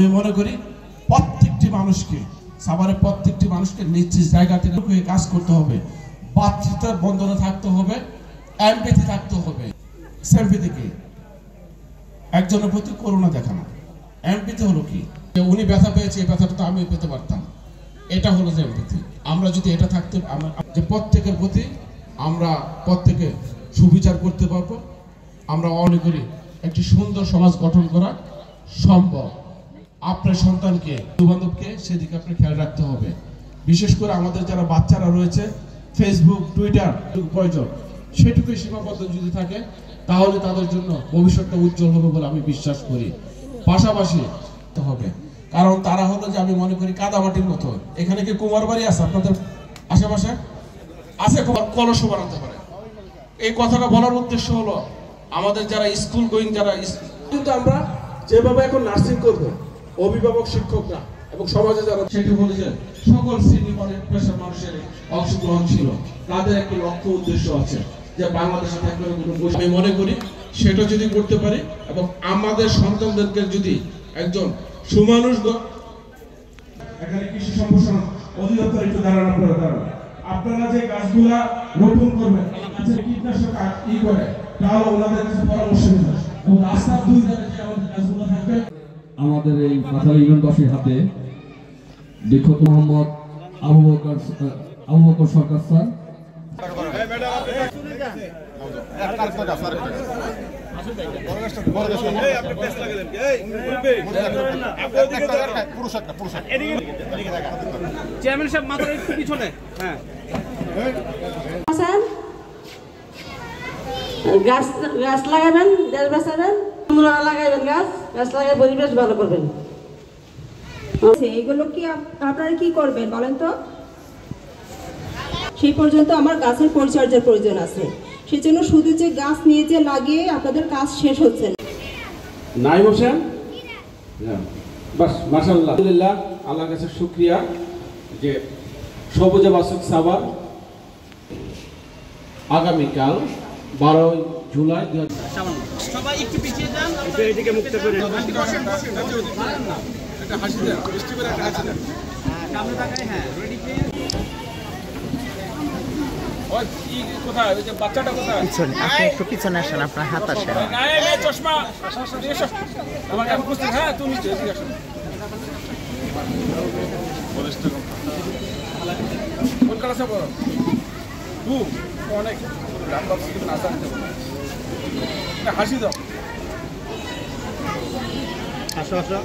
আমি মনে করি প্রত্যেকটি মানুষকে সাভারের প্রত্যেকটি মানুষকে নিজ জায়গা থেকে কাজ করতে হবে, বাচ্চাদের বন্ধনে থাকতে হবে, এমপিতে থাকতে হবে। সেলফি কি একজনের প্রতি করুণা দেখানো, এমপিতে হলো কি উনি ব্যথা পেয়েছে, এই ব্যথাটা তো আমি পেতে পারতাম, এটা হলো যে এমপিতে। আমরা যদি এটা থাকতে যে প্রত্যেকের প্রতি আমরা প্রত্যেকে সুবিচার করতে পারবো, আমরা মনে করি একটি সুন্দর সমাজ গঠন করা সম্ভব। আপনার সন্তানকে বন্ধুবান্ধবকে সেদিকে আপনার খেয়াল রাখতে হবে। বিশেষ করে আমাদের যারা বাচ্চারা রয়েছে, ফেসবুক টুইটার প্রয়োজন সেটুকুই সীমাবদ্ধ যদি থাকে তাহলে তাদের জন্য ভবিষ্যৎটা উজ্জ্বল হবে বলে আমি বিশ্বাস করি। পাশাপাশি হবে, কারণ তারা হলো যে আমি মনে করি কাদামাটির মতো। এখানে কি কুমার বাড়ি আছে আপনাদের আশেপাশে? আছে, কলসও বানাতে পারে। এই কথাটা বলার উদ্দেশ্য হলো আমাদের যারা স্কুল গোয়িং যারা, কিন্তু আমরা যেভাবে এখন নার্সিং করব, অভিভাবক শিক্ষকরা এবং সমাজে যারা, সেটি হলো যে সকল শ্রেণী পেশার মানুষের অংশগ্রহণ ছিল। তাদের একটি লক্ষ্য উদ্দেশ্য আছে যে বাংলাদেশে থাকলে আমি মনে করি সেটা যদি করতে পারি এবং আমাদের সন্তানদেরকে যদি একজন সুমানুষ, এখানে কৃষি সম্প্রসারণ অধিদপ্তর একটু দাঁড়ান, আপনারা যে গাছগুলা রোপণ করবেন কীটনাশক করে তাহলে ওনাদের কাছে পরামর্শ নেবেন এবং রাস্তার দুই ধারে যে আমাদের গাছগুলো থাকবে। আমাদের এই পাথার ইউনিয়নবাসীর হাতে বিখ্যাত মোহাম্মদ আবু বকর সরকার স্যার, চেয়ারম্যান সাহেব মাথার একটু পিছনে। হ্যাঁ, গাছ লাগাবেন, দেশ বাঁচাবেন, লাগাইবেন, গাছ লাগাই পরিবেশ ভালো করবেন। এইগুলো কি আপনারা কি করবেন বলেন তো? সেই পর্যন্ত আমার গাছের পরিচর্যার প্রয়োজন আছে, সেজন্য শুধু যে গাছ নিয়ে যে লাগিয়ে আপনাদের কাজ শেষ হচ্ছে না। নাই বসেন বাস। মাশাআল্লাহ, আলহামদুলিল্লাহ, আল্লাহর কাছে শুকরিয়া যে সবুজে বাসক সাভার আগামীকাল 12 জুলাই সবাই একটু পিছিয়ে যান, এদিকে মুক্ত করে একটা হাসি দেন, বৃষ্টি করে একটা হাসি দেন, সামনে তাকাই। হ্যাঁ, রেডি প্লিজ। ওই কি কোথায়, ওই যে বাচ্চাটা কোথায়? পিছনে, আপনি একটু পিছনে আসেন, আপনার হাত আসে। এই চশমা আমার কাছে বুঝতে। হ্যাঁ, তুমি এদিকে আসো। কোন ক্লাসে পড়ো? অনেক হাসি দাও, আসো আসো।